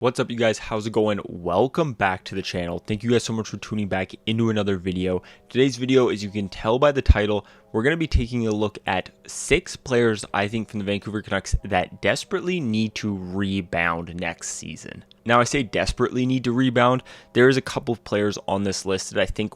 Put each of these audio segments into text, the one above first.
What's up, you guys? How's it going? Welcome back to the channel. Thank you guys so much for tuning back into another video. Today's video, as you can tell by the title, we're going to be taking a look at 6 players I think from the Vancouver Canucks that desperately need to rebound next season. Now, I say desperately need to rebound. There is a couple of players on this list that I think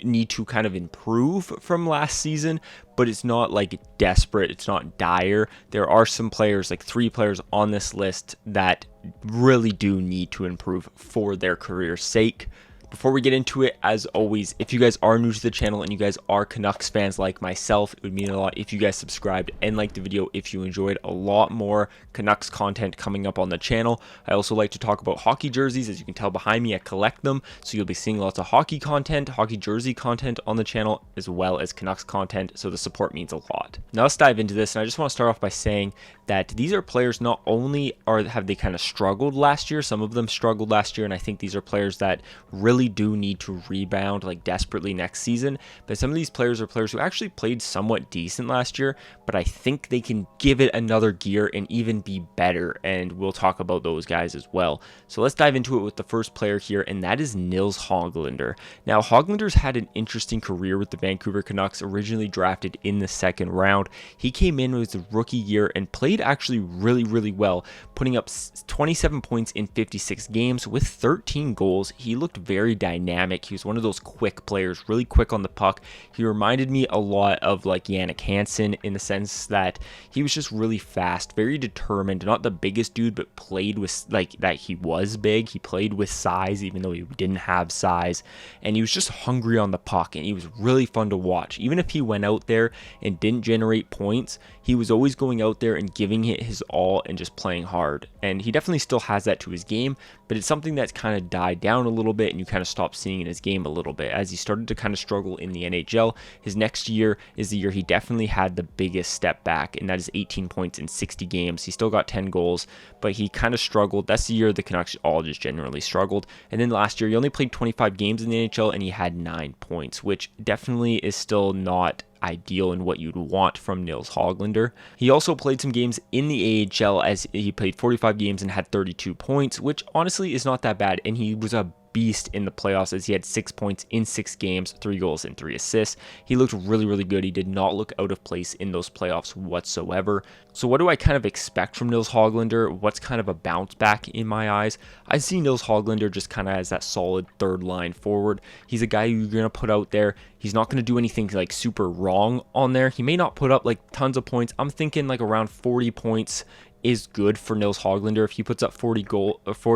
need to kind of improve from last season, but it's not like desperate. It's not dire. There are some players, like 3 players on this list, that really do need to improve for their career's sake. Before we get into it, as always, if you guys are new to the channel and you guys are Canucks fans like myself, it would mean a lot if you guys subscribed and liked the video if you enjoyed a lot more Canucks content coming up on the channel. I also like to talk about hockey jerseys. As you can tell behind me, I collect them, so you'll be seeing lots of hockey content, hockey jersey content on the channel, as well as Canucks content, so the support means a lot. Now let's dive into this, and I just want to start off by saying that these are players, not only have they kind of struggled last year, some of them struggled last year, and I think these are players that really do need to rebound like desperately next season, but some of these players are players who actually played somewhat decent last year, but I think they can give it another gear and even be better, and we'll talk about those guys as well. So let's dive into it with the first player here, and that is Nils Hoglander. Now, Hoglander's had an interesting career with the Vancouver Canucks, originally drafted in the 2nd round. He came in with his rookie year and played actually really well, putting up 27 points in 56 games with 13 goals. He looked very dynamic. He was one of those quick players, really quick on the puck. He reminded me a lot of like Jannik Hansen in the sense that he was just really fast, very determined, not the biggest dude, but played with like that. He was big. He played with size, even though he didn't have size, and he was just hungry on the puck, and he was really fun to watch. Even if he went out there and didn't generate points, he was always going out there and giving it his all and just playing hard. And he definitely still has that to his game, but it's something that's kind of died down a little bit, and you kind of stop seeing in his game a little bit as he started to kind of struggle in the NHL. His next year is the year he definitely had the biggest step back, and that is 18 points in 60 games. He still got 10 goals, but he kind of struggled. That's the year the Canucks all just generally struggled. And then last year, he only played 25 games in the NHL, and he had 9 points, which definitely is still not ideal and what you'd want from Nils Hoglander. He also played some games in the AHL, as he played 45 games and had 32 points, which honestly is not that bad, and he was a beast in the playoffs as he had 6 points in 6 games, 3 goals and 3 assists. He looked really good. He did not look out of place in those playoffs whatsoever. So what do I kind of expect from Nils Hoglander? What's kind of a bounce back in my eyes? I see Nils Hoglander just kind of as that solid 3rd line forward. He's a guy you're going to put out there. He's not going to do anything like super wrong on there. He may not put up like tons of points. I'm thinking like around 40 points is good for Nils Hoglander. If he puts up 40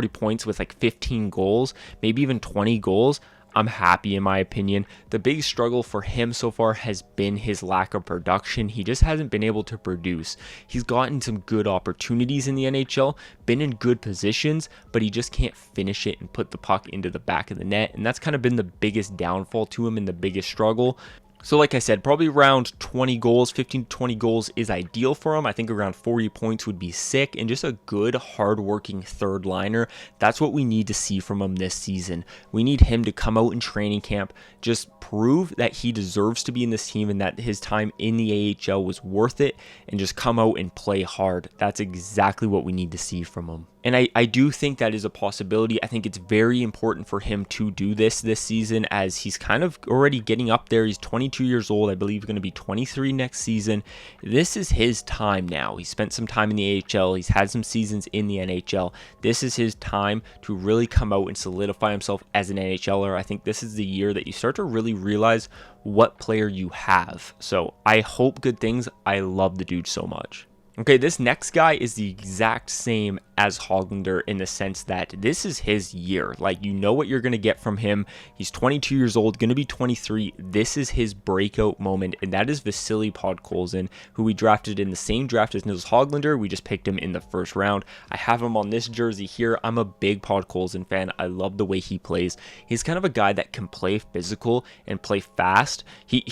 points with like 15 goals, maybe even 20 goals, I'm happy in my opinion. The big struggle for him so far has been his lack of production. He just hasn't been able to produce. He's gotten some good opportunities in the NHL, been in good positions, but he just can't finish it and put the puck into the back of the net, and that's kind of been the biggest downfall to him and the biggest struggle. So like I said, probably around 20 goals, 15 to 20 goals is ideal for him. I think around 40 points would be sick, and just a good, hard-working 3rd liner. That's what we need to see from him this season. We need him to come out in training camp, just prove that he deserves to be in this team and that his time in the AHL was worth it, and just come out and play hard. That's exactly what we need to see from him. And I do think that is a possibility. I think it's very important for him to do this season, as he's kind of already getting up there. He's 22 years old. I believe he's going to be 23 next season. This is his time now. He spent some time in the AHL. He's had some seasons in the NHL. This is his time to really come out and solidify himself as an NHLer. I think this is the year that you start to really realize what player you have. So I hope good things. I love the dude so much. Okay, this next guy is the exact same as Hoglander in the sense that this is his year. Like, you know what you're going to get from him. He's 22 years old, going to be 23. This is his breakout moment, and that is Vasily Podkolzin, who we drafted in the same draft as Nils Hoglander. We just picked him in the 1st round. I have him on this jersey here. I'm a big Podkolzin fan. I love the way he plays. He's kind of a guy that can play physical and play fast. He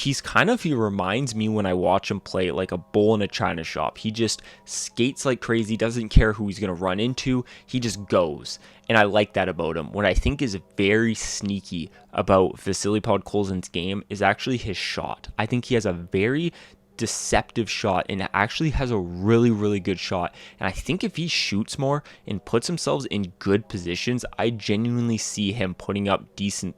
reminds me when I watch him play like a bull in a china shop. He just skates like crazy, doesn't care who he's going to run into. He just goes, and I like that about him. What I think is very sneaky about Vasily Podkolzin's game is actually his shot. I think he has a very deceptive shot and actually has a really good shot. And I think if he shoots more and puts himself in good positions, I genuinely see him putting up decent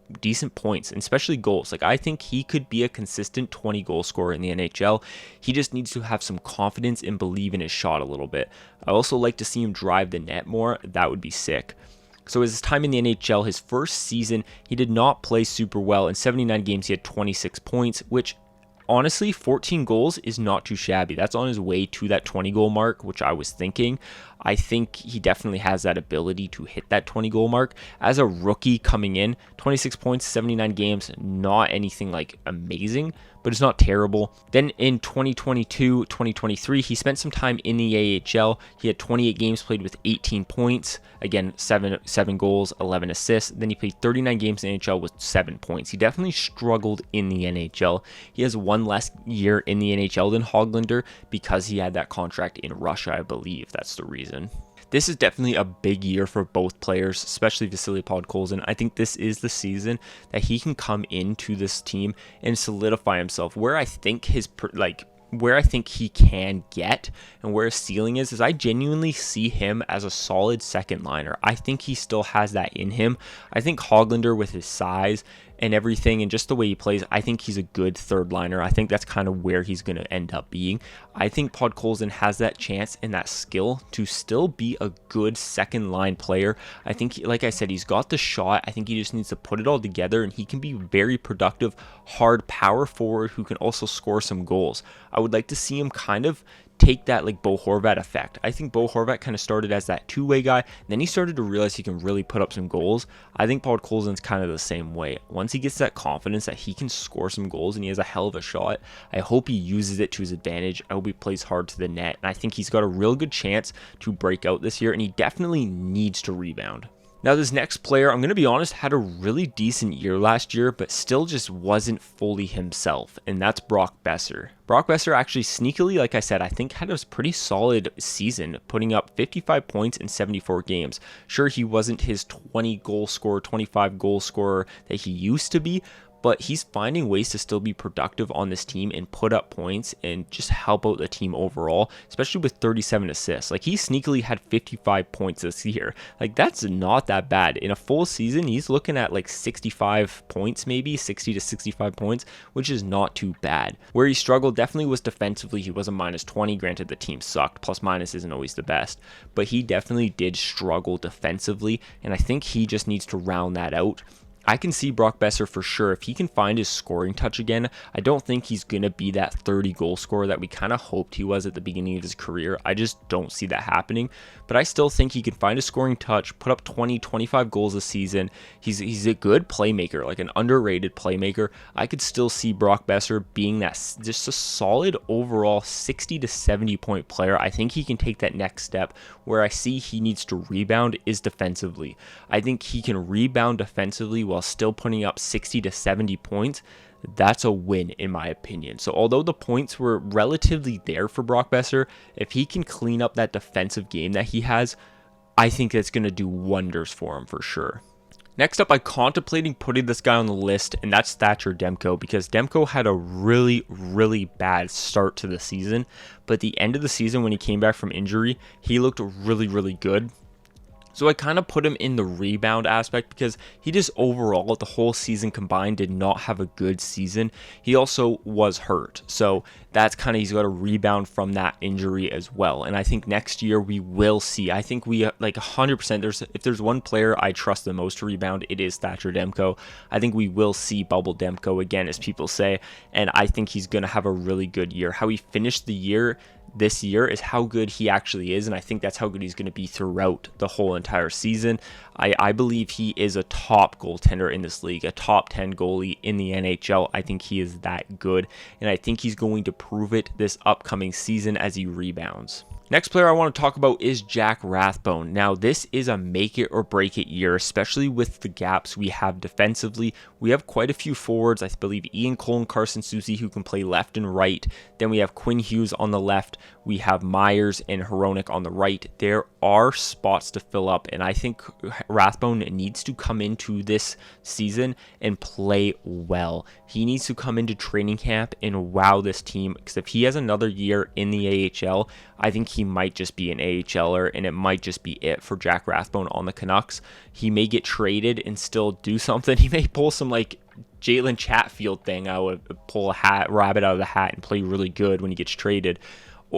points, and especially goals. Like, I think he could be a consistent 20 goal scorer in the NHL. He just needs to have some confidence and believe in his shot a little bit. I also like to see him drive the net more. That would be sick. So his time in the NHL, his first season, he did not play super well. In 79 games, he had 26 points, which honestly, 14 goals is not too shabby. That's on his way to that 20 goal mark, which I was thinking. I think he definitely has that ability to hit that 20 goal mark. As a rookie coming in, 26 points, 79 games, not anything like amazing, but it's not terrible. Then in 2022, 2023, he spent some time in the AHL. He had 28 games played with 18 points. Again, seven goals, 11 assists. Then he played 39 games in the NHL with 7 points. He definitely struggled in the NHL. He has one less year in the NHL than Hoglander because he had that contract in Russia, I believe. That's the reason. This is definitely a big year for both players, especially Vasily Podkolzin. I think this is the season that he can come into this team and solidify himself. Where I think he can get and where his ceiling is I genuinely see him as a solid second liner. I think he still has that in him. I think Hoglander, with his size and everything and just the way he plays, I think he's a good third liner. I think that's kind of where he's going to end up being. I think Podkolzin has that chance and that skill to still be a good second line player. I think, like I said, he's got the shot. I think he just needs to put it all together, and he can be very productive, hard power forward who can also score some goals. I would like to see him kind of take that like Bo Horvat effect. I think Bo Horvat kind of started as that two-way guy, and then he started to realize he can really put up some goals. I think Podkolzin's kind of the same way. Once he gets that confidence that he can score some goals and he has a hell of a shot, I hope he uses it to his advantage. I hope he plays hard to the net, and I think he's got a real good chance to break out this year, and he definitely needs to rebound. Now, this next player, I'm going to be honest, had a really decent year last year, but still just wasn't fully himself, and that's Brock Boeser. Brock Boeser actually sneakily, like I said, I think had a pretty solid season, putting up 55 points in 74 games. Sure, he wasn't his 20 goal scorer, 25 goal scorer that he used to be, but he's finding ways to still be productive on this team and put up points and just help out the team overall, especially with 37 assists. Like, he sneakily had 55 points this year. Like, that's not that bad. In a full season, he's looking at like 65 points, maybe 60 to 65 points, which is not too bad. Where he struggled definitely was defensively. He was a -20. Granted, the team sucked. Plus minus isn't always the best, but he definitely did struggle defensively, and I think he just needs to round that out. I can see Brock Boeser for sure. If he can find his scoring touch again, I don't think he's going to be that 30 goal scorer that we kind of hoped he was at the beginning of his career. I just don't see that happening, but I still think he can find a scoring touch, put up 20, 25 goals a season. He's a good playmaker, like an underrated playmaker. I could still see Brock Boeser being that just a solid overall 60 to 70 point player. I think he can take that next step. Where I see he needs to rebound is defensively. I think he can rebound defensively while still putting up 60 to 70 points. That's a win in my opinion. So although the points were relatively there for Brock Boeser, if he can clean up that defensive game that he has, I think that's going to do wonders for him for sure. Next up, I'm contemplating putting this guy on the list, and that's Thatcher Demko, because Demko had a really bad start to the season, but at the end of the season when he came back from injury, he looked really good. So I kind of put him in the rebound aspect because he just overall, the whole season combined, did not have a good season. He also was hurt. So that's kind of, he's got to rebound from that injury as well. And I think next year we will see, I think we like 100%, if there's one player I trust the most to rebound, it is Thatcher Demko. I think we will see Bubble Demko again, as people say. And I think he's going to have a really good year. How he finished the year this year is how good he actually is, and I think that's how good he's going to be throughout the whole entire season. I believe he is a top goaltender in this league, a top 10 goalie in the NHL. I think he is that good, and I think he's going to prove it this upcoming season as he rebounds. Next player I want to talk about is Jack Rathbone. Now, this is a make it or break it year, especially with the gaps we have defensively. We have quite a few forwards. I believe Ian Cole and Carson Soucy who can play left and right. Then we have Quinn Hughes on the left. We have Myers and Hronek on the right. There are spots to fill up, and I think Rathbone needs to come into this season and play well. He needs to come into training camp and wow this team, because if he has another year in the AHL, I think he might just be an AHLer, and it might just be it for Jack Rathbone on the Canucks. He may get traded and still do something. He may pull some like Jalen Chatfield thing. I would pull a rabbit out of the hat and play really good when he gets traded.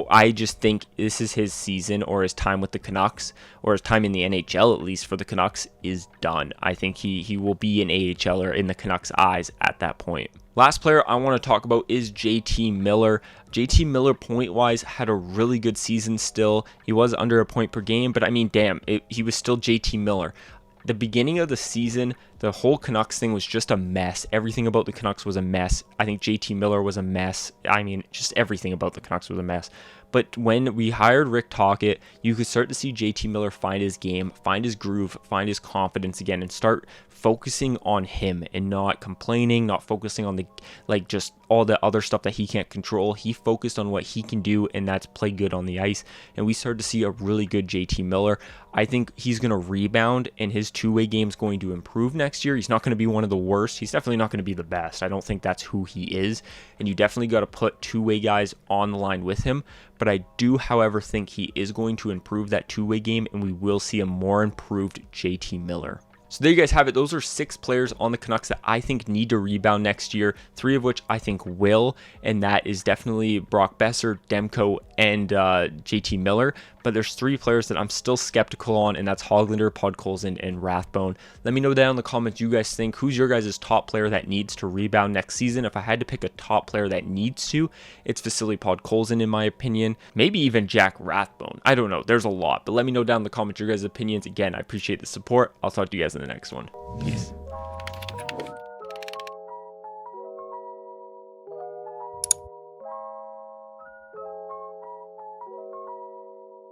I just think this is his season, or his time with the Canucks, or his time in the NHL at least for the Canucks is done. I think he will be an AHLer in the Canucks' eyes at that point. Last player I want to talk about is JT Miller. JT Miller, point-wise, had a really good season still. He was under a point per game, but I mean, damn, he was still JT Miller. The beginning of the season, the whole Canucks thing was just a mess. Everything about the Canucks was a mess. I think JT Miller was a mess. I mean, just everything about the Canucks was a mess. But when we hired Rick Tocchet, you could start to see JT Miller find his game, find his groove, find his confidence again, and start focusing on him and not complaining, not focusing on the just all the other stuff that he can't control. He focused on what he can do, and that's play good on the ice. And we started to see a really good JT Miller. I think he's going to rebound, and his two-way game is going to improve next year. He's not going to be one of the worst. He's definitely not going to be the best. I don't think that's who he is. And you definitely got to put two-way guys on the line with him. But I do, however, think he is going to improve that two-way game, and we will see a more improved JT Miller. So there you guys have it. Those are 6 players on the Canucks that I think need to rebound next year, 3 of which I think will, and that is definitely Brock Boeser, Demko, and JT Miller. But there's 3 players that I'm still skeptical on, and that's Hoglander, Podkolzin, and Rathbone. Let me know down in the comments you guys think. Who's your guys' top player that needs to rebound next season? If I had to pick a top player that needs to, it's Vasily Podkolzin in my opinion. Maybe even Jack Rathbone. I don't know. There's a lot. But let me know down in the comments your guys' opinions. Again, I appreciate the support. I'll talk to you guys in the next one. Peace.